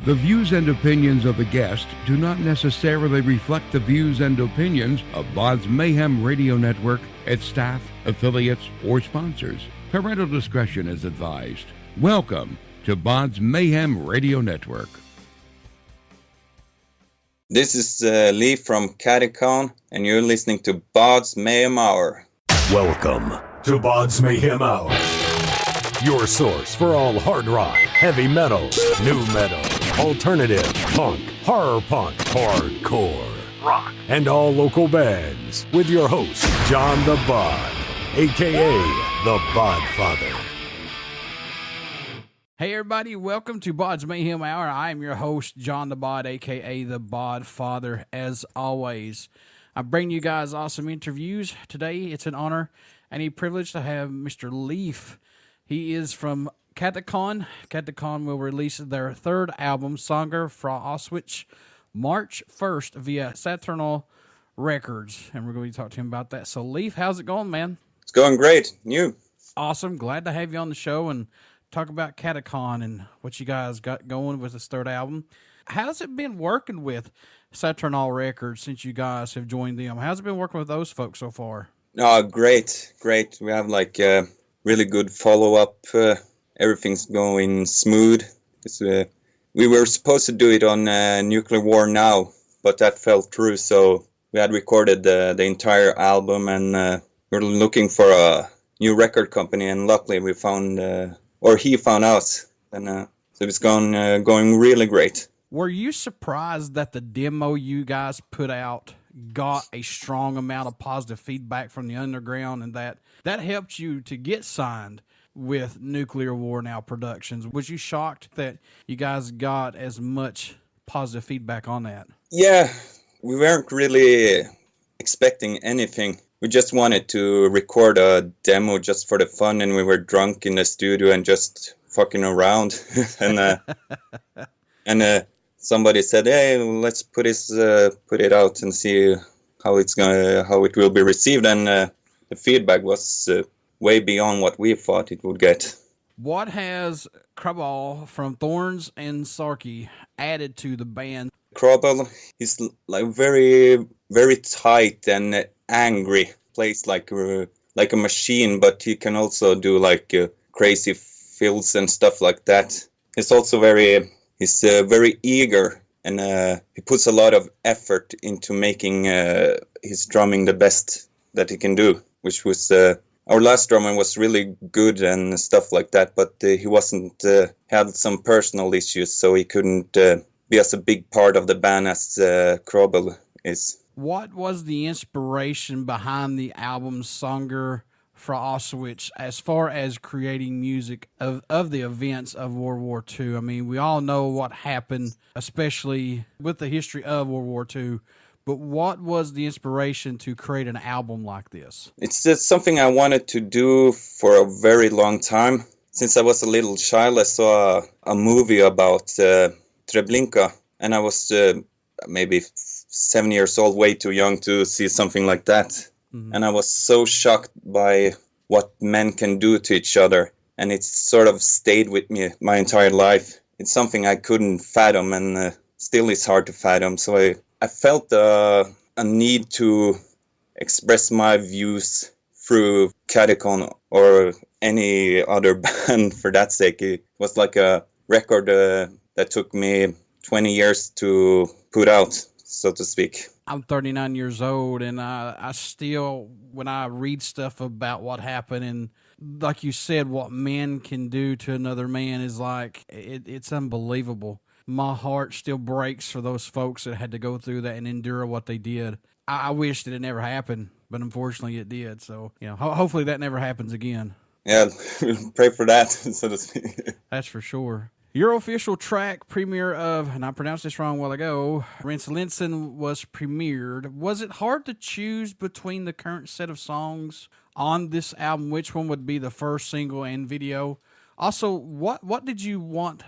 The views and opinions of the guest do not necessarily reflect the views and opinions of BODS Mayhem Radio Network, its staff, affiliates, or sponsors. Parental discretion is advised. Welcome to BODS Mayhem Radio Network. This is Leif from Katechon, and you're listening to BODS Mayhem Hour. Welcome to BODS Mayhem Hour, your source for all hard rock, heavy metal, new metal, alternative, punk, horror punk, hardcore, rock, and all local bands, with your host, John the Bod, a.k.a. the Bodfather. Hey everybody, welcome to BODS Mayhem Hour. I am your host, John the Bod, a.k.a. the Bodfather, as always. I bring you guys awesome interviews. Today, it's an honor and a privilege to have Mr. Leif. He is from Katechon. Katechon will release their third album, Fra Auschwitz, March 1st via Saturnal Records. And we're going to talk to him about that. So, Leif, how's it going, man? It's going great. You? Awesome. Glad to have you on the show and talk about Katechon and what you guys got going with this third album. How's it been working with Saturnal Records since you guys have joined them? How's it been working with those folks so far? Oh, great. We have really good follow-up. Everything's going smooth. We were supposed to do it on Nuclear War Now, but that fell through. So we had recorded the entire album, and we were looking for a new record company, and luckily we found, or he found us, and so it's going really great. Were you surprised that the demo you guys put out got a strong amount of positive feedback from the underground, and that helped you to get signed with Nuclear War Now Productions? Was you shocked that you guys got as much positive feedback on that? Yeah, we weren't really expecting anything. We just wanted to record a demo just for the fun, and we were drunk in the studio and just fucking around. and somebody said, "Hey, let's put it out and see how it will be received." And the feedback was way beyond what we thought it would get. What has Krabal from Thorns and Sarky added to the band? Krabal is like very, very tight and angry. Plays like a machine, but he can also do crazy fills and stuff like that. He's also very eager, and he puts a lot of effort into making his drumming the best that he can do, which was our last drummer was really good and stuff like that, but he wasn't had some personal issues, so he couldn't be as a big part of the band as Krabal is. What was the inspiration behind the album Fra Auschwitz as far as creating music of the events of World War II? I mean, we all know what happened, especially with the history of World War II, but what was the inspiration to create an album like this? It's just something I wanted to do for a very long time. Since I was a little child, I saw a movie about Treblinka, and I was maybe 7 years old, way too young to see something like that. Mm-hmm. And I was so shocked by what men can do to each other. And it sort of stayed with me my entire life. It's something I couldn't fathom, and still is hard to fathom. So I felt a need to express my views through Katechon or any other band for that sake. It was like a record that took me 20 years to put out, so to speak. I'm 39 years old, and I still, when I read stuff about what happened, and like you said, what men can do to another man is like, it's unbelievable. My heart still breaks for those folks that had to go through that and endure what they did. I wish that it never happened, but unfortunately it did. So, hopefully that never happens again. Yeah, pray for that, so to speak. That's for sure. Your official track premiere of, and I pronounced this wrong a while ago, Renselinsen was premiered. Was it hard to choose between the current set of songs on this album? Which one would be the first single and video? Also, what did you want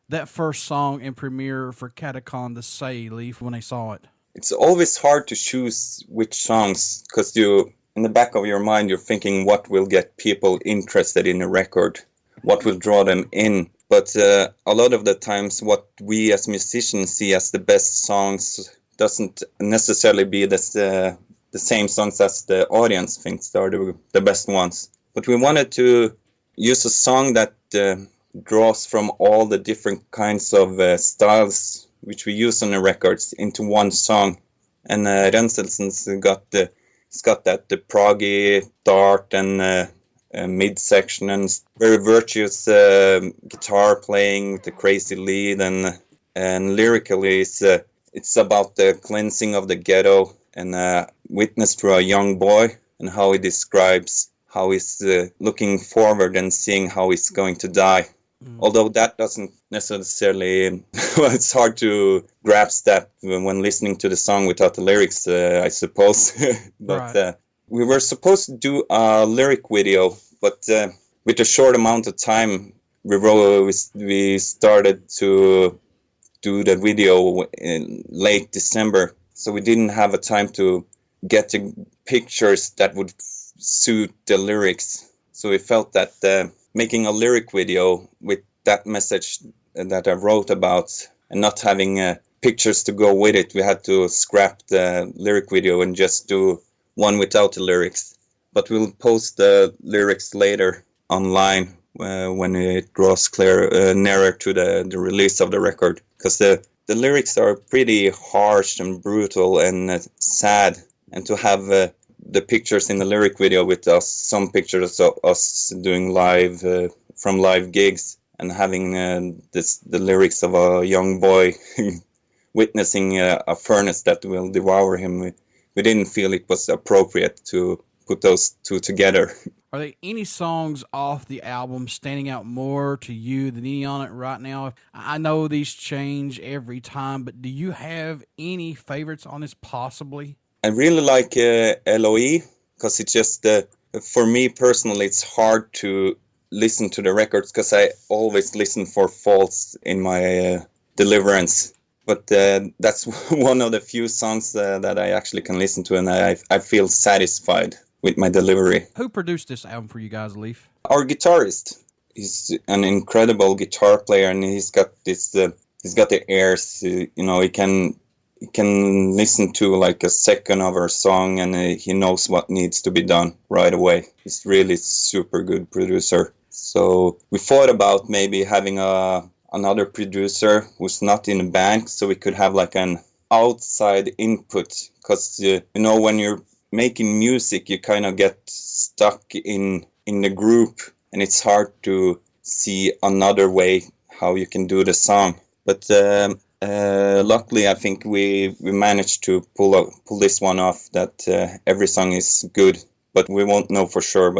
that first song and premiere for Katechon to say, Leif, when they saw it? It's always hard to choose which songs, because in the back of your mind, you're thinking what will get people interested in a record. what will draw them in. But a lot of the times what we as musicians see as the best songs doesn't necessarily be the same songs as the audience thinks are the best ones. But we wanted to use a song that draws from all the different kinds of styles which we use on the records into one song. And Renselsen's got that the proggy start and midsection and very virtuous guitar playing with the crazy lead, and lyrically it's about the cleansing of the ghetto and witness through a young boy and how he describes how he's looking forward and seeing how he's going to die. Although that doesn't necessarily, well, it's hard to grasp that when listening to the song without the lyrics, I suppose. But right. We were supposed to do a lyric video, but with a short amount of time, we started to do the video in late December. So we didn't have a time to get the pictures that would suit the lyrics. So we felt that making a lyric video with that message that I wrote about and not having pictures to go with it, we had to scrap the lyric video and just do one without the lyrics. But we'll post the lyrics later online when it draws nearer to the release of the record, because the lyrics are pretty harsh and brutal and sad, and to have the pictures in the lyric video with us, some pictures of us doing live from live gigs, and having the lyrics of a young boy witnessing a furnace that will devour him, we didn't feel it was appropriate to put those two together. Are there any songs off the album standing out more to you than any on it right now? I know these change every time, but do you have any favorites on this possibly? I really like LOE, because it's just, for me personally, it's hard to listen to the records because I always listen for faults in my deliverance. But that's one of the few songs that I actually can listen to, and I feel satisfied with my delivery. Who produced this album for you guys, Leif? Our guitarist. He's an incredible guitar player, and he's got this. He's got the airs. He can listen to like a second of our song, and he knows what needs to be done right away. He's really super good producer. So we thought about maybe having another producer who's not in a band, so we could have like an outside input, because when you're making music, you kind of get stuck in the group, and it's hard to see another way how you can do the song. But luckily, I think we managed to pull this one off, that every song is good, but we won't know for sure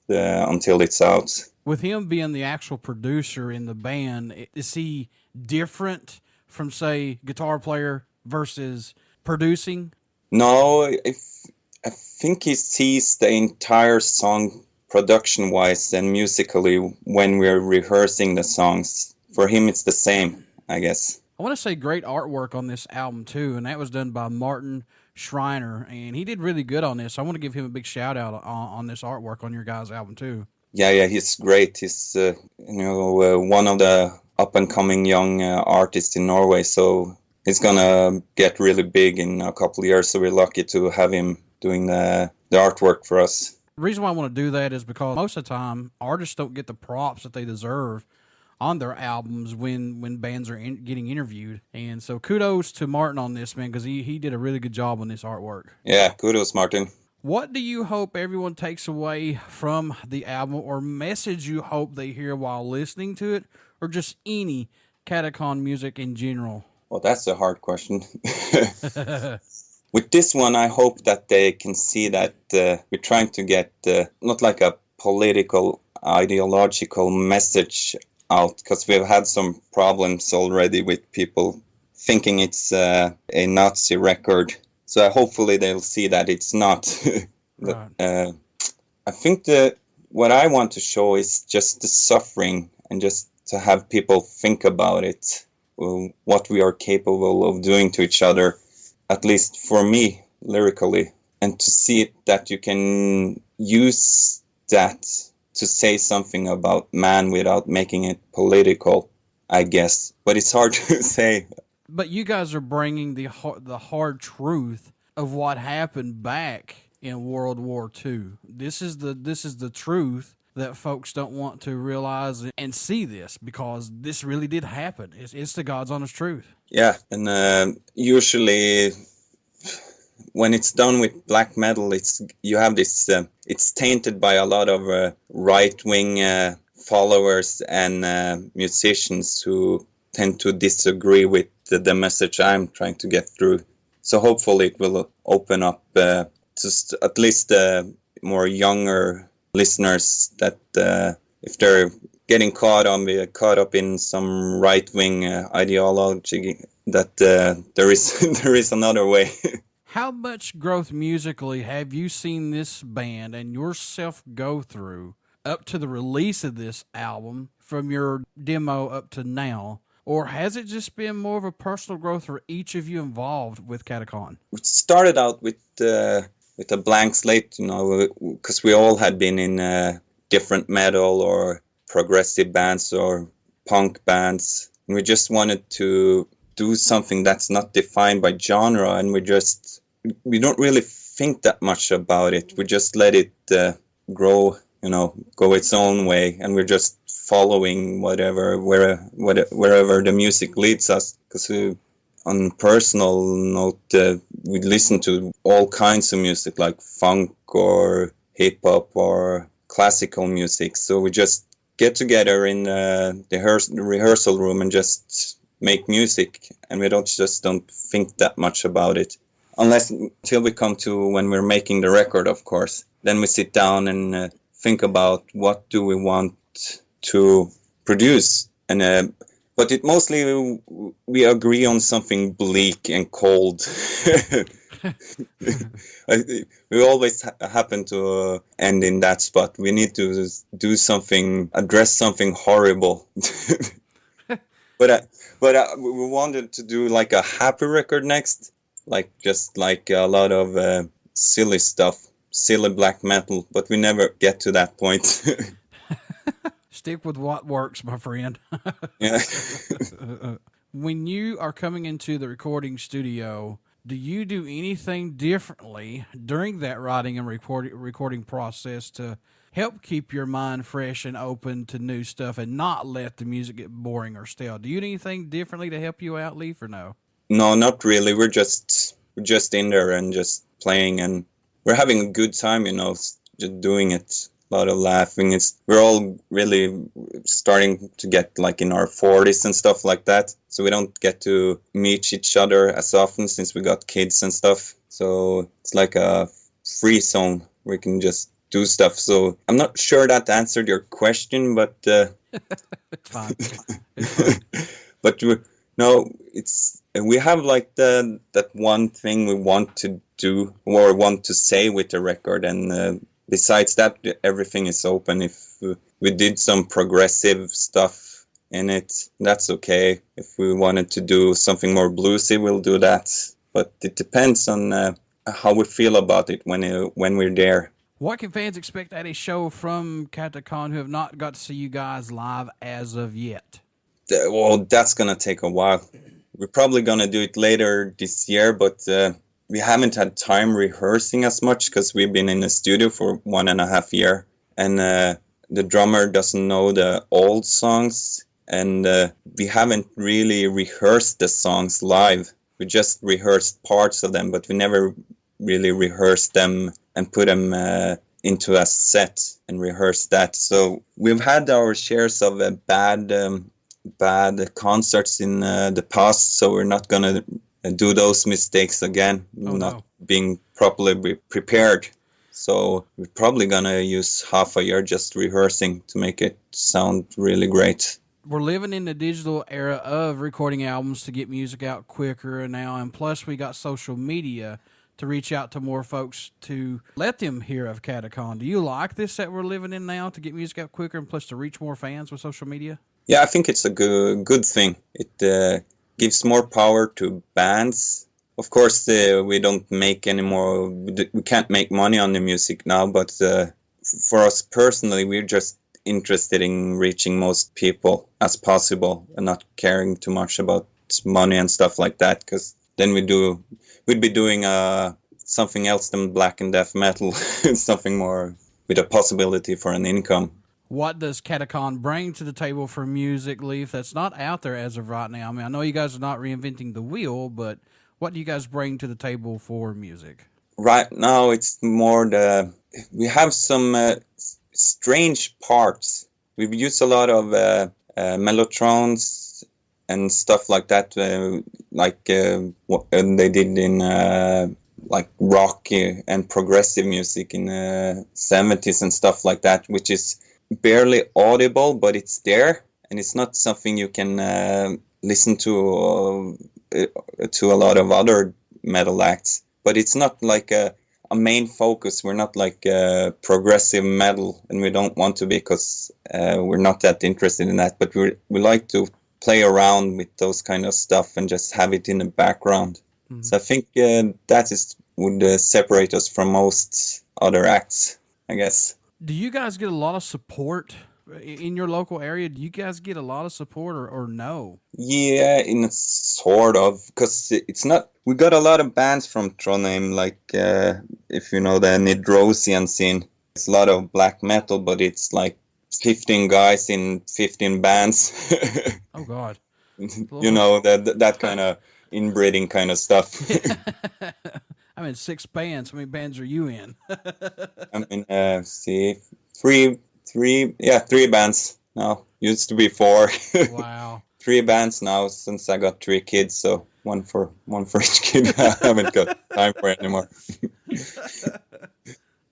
until it's out. With him being the actual producer in the band, is he different from, say, guitar player versus producing? No, I think he sees the entire song production-wise and musically when we're rehearsing the songs. For him, it's the same, I guess. I want to say great artwork on this album, too, and that was done by Martin Schreiner, and he did really good on this. I want to give him a big shout-out on this artwork on your guys' album, too. Yeah, he's great. He's, one of the up-and-coming young artists in Norway, so he's going to get really big in a couple of years, so we're lucky to have him doing the artwork for us. The reason why I want to do that is because most of the time, artists don't get the props that they deserve on their albums when bands are getting interviewed. And so kudos to Martin on this, man, because he did a really good job on this artwork. Yeah, kudos, Martin. What do you hope everyone takes away from the album, or message you hope they hear while listening to it, or just any Katechon music in general? Well, that's a hard question. With this one, I hope that they can see that we're trying to get not like a political, ideological message out, because we've had some problems already with people thinking it's a Nazi record. So hopefully they'll see that it's not. Right. I think what I want to show is just the suffering, and just to have people think about it, what we are capable of doing to each other, at least for me, lyrically, and to see it that you can use that to say something about man without making it political, I guess. But it's hard to say. But you guys are bringing the hard truth of what happened back in World War II. This is the truth that folks don't want to realize and see this, because this really did happen. It's the God's honest truth. Yeah, and usually when it's done with black metal, you have this. It's tainted by a lot of right-wing followers and musicians who tend to disagree with the message I'm trying to get through. So hopefully it will open up just at least more younger listeners that if they're getting caught up in some right-wing ideology, that there is another way. How much growth musically have you seen this band and yourself go through up to the release of this album, from your demo up to now? Or has it just been more of a personal growth for each of you involved with Katechon? We started out with a blank slate, because we all had been in different metal or progressive bands or punk bands. And we just wanted to do something that's not defined by genre, and we don't really think that much about it. We just let it grow, go its own way, and we're just following wherever the music leads us. Because on personal note, we listen to all kinds of music, like funk or hip hop or classical music. So we just get together in the rehearsal room and just make music, and we don't think that much about it, until we come to when we're making the record, of course. Then we sit down and think about what do we want to produce, and but it mostly we agree on something bleak and cold. We always happen to end in that spot. We need to do something, address something horrible. But we wanted to do like a happy record next, just like a lot of silly stuff, silly black metal. But we never get to that point. Stick with what works, my friend. Yeah. When you are coming into the recording studio, do you do anything differently during that writing and recording process to help keep your mind fresh and open to new stuff and not let the music get boring or stale? Do you do anything differently to help you out, Leif, or no? No, not really. We're just in there and just playing, and we're having a good time, just doing it. A lot of laughing. We're all really starting to get like in our 40s and stuff like that. So we don't get to meet each other as often since we got kids and stuff. So it's like a free zone where we can just do stuff. So I'm not sure that answered your question, but It's fine. but we have like that one thing we want to do or want to say with the record, and besides that, everything is open. If we did some progressive stuff in it, that's okay. If we wanted to do something more bluesy, we'll do that. But it depends on how we feel about it when we're there. What can fans expect at a show from Katechon who have not got to see you guys live as of yet? Well, that's going to take a while. We're probably going to do it later this year, but we haven't had time rehearsing as much because we've been in the studio for 1.5 years. And the drummer doesn't know the old songs, and we haven't really rehearsed the songs live. We just rehearsed parts of them, but we never really rehearsed them and put them into a set and rehearsed that. So we've had our shares of bad concerts in the past, so we're not going to do those mistakes again, being properly prepared. So we're probably going to use half a year just rehearsing to make it sound really great. We're living in the digital era of recording albums to get music out quicker now, and plus we got social media to reach out to more folks to let them hear of Katechon. Do you like this that we're living in now, to get music out quicker and plus to reach more fans with social media? Yeah, I think it's a good thing. It gives more power to bands. Of course, we don't make any more. We can't make money on the music now, but for us personally, we're just interested in reaching most people as possible and not caring too much about money and stuff like that, because then we'd be doing something else than black and death metal, something more with a possibility for an income. What does Katechon bring to the table for music, Leif, that's not out there as of right now? I mean, I know you guys are not reinventing the wheel, but what do you guys bring to the table for music? Right now, it's more we have some strange parts. We've used a lot of mellotrons and stuff like that, like what they did in like rock and progressive music in the 70s and stuff like that, which is barely audible, but it's there, and it's not something you can listen to a lot of other metal acts. But it's not like a main focus. We're not like progressive metal, and we don't want to be, because we're not that interested in that. But we like to play around with those kind of stuff and just have it in the background. Mm-hmm. So I think that would separate us from most other acts, I guess. Do you guys get a lot of support in your local area? Do you guys get a lot of support or no? Yeah, in a sort of, because it's not. We got a lot of bands from Trondheim, like if you know the Nidrosian scene. It's a lot of black metal, but it's like 15 guys in 15 bands. Oh God! You know that kind of inbreeding kind of stuff. I'm in 6 bands. How many bands are you in? I'm in three bands now. Used to be 4. Wow. 3 bands now since I got 3 kids, so one for each kid. I haven't got time for it anymore.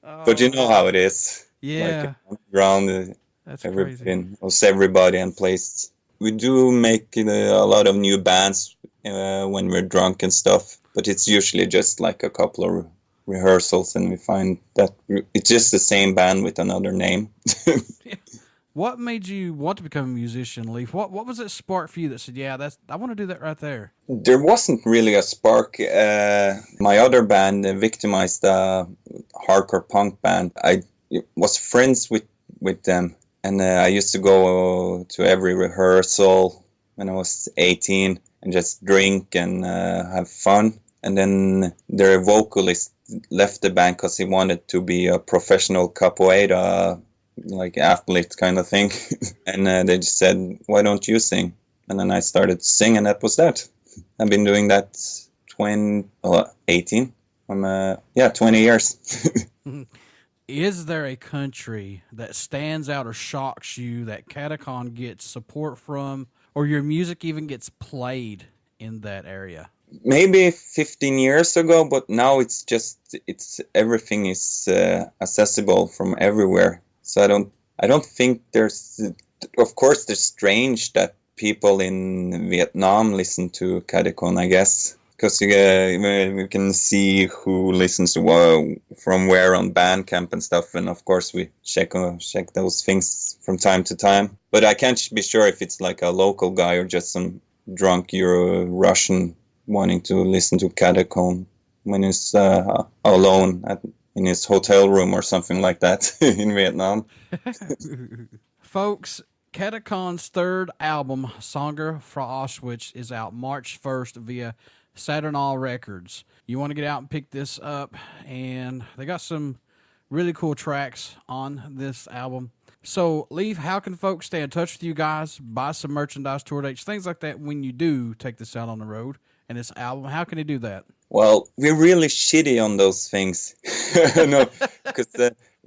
But you know how it is. Yeah. Like around that's everything, almost everybody and places. We do make a lot of new bands when we're drunk and stuff, but it's usually just like a couple of rehearsals, and we find that it's just the same band with another name. What made you want to become a musician, Leif? What was that spark for you that said, yeah, I want to do that right there? There wasn't really a spark. My other band, Victimized, hardcore punk band, I was friends with them, and I used to go to every rehearsal when I was 18 and just drink and have fun. And then their vocalist left the band because he wanted to be a professional capoeira like athlete kind of thing. And they just said, why don't you sing? And then I started to sing, and that was that. I've been doing that 20 years. Is there a country that stands out or shocks you that Katechon gets support from, or your music even gets played in that area? Maybe 15 years ago, but now it's everything is accessible from everywhere. So I don't think there's, of course, there's strange that people in Vietnam listen to Katechon, I guess, because we can see who listens to from where on Bandcamp and stuff, and of course we check those things from time to time. But I can't be sure if it's like a local guy or just some drunk Euro-Russian wanting to listen to Katechon when he's alone in his hotel room or something like that in Vietnam. Folks, Katechon's 3rd album, Sanger Fra Auschwitz, is out March 1st via Saturnal Records. You want to get out and pick this up, and they got some really cool tracks on this album. So, Leif, how can folks stay in touch with you guys, buy some merchandise, tour dates, things like that when you do take this out on the road and this album? How can they do that? Well, we're really shitty on those things. No, because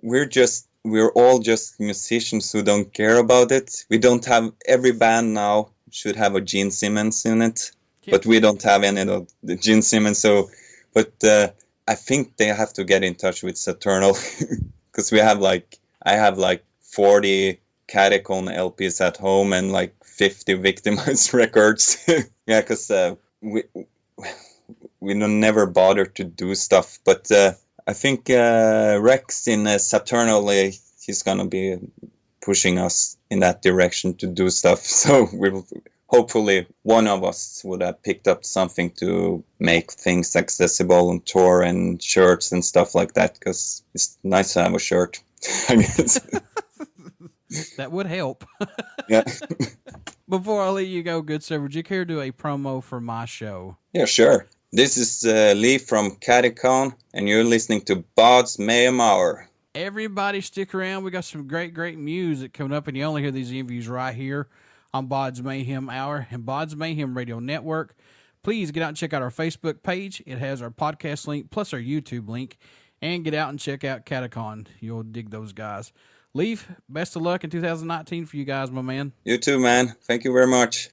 we're all just musicians who don't care about it. We don't have, every band now should have a Gene Simmons in it, but we don't have any of the Gene Simmons. So, but I think they have to get in touch with Saturnal, because I have 40 Katechon LPs at home and 50 Victimized records. Yeah, because we never bother to do stuff, but I think Rex in Saturnal, he's gonna be pushing us in that direction to do stuff. So we'll hopefully one of us would have picked up something to make things accessible on tour and shirts and stuff like that, because it's nice to have a shirt. I guess. That would help. Yeah. Before I let you go, good sir, would you care to do a promo for my show? Yeah, sure. This is Leif from Katechon, and you're listening to BODS Mayhem Hour. Everybody stick around. We got some great music coming up, and you only hear these interviews right here on BODS Mayhem Hour and BODS Mayhem Radio Network. Please get out and check out our Facebook page. It has our podcast link plus our YouTube link. And get out and check out Katechon. You'll dig those guys. Leif, best of luck in 2019 for you guys, my man. You too, man. Thank you very much.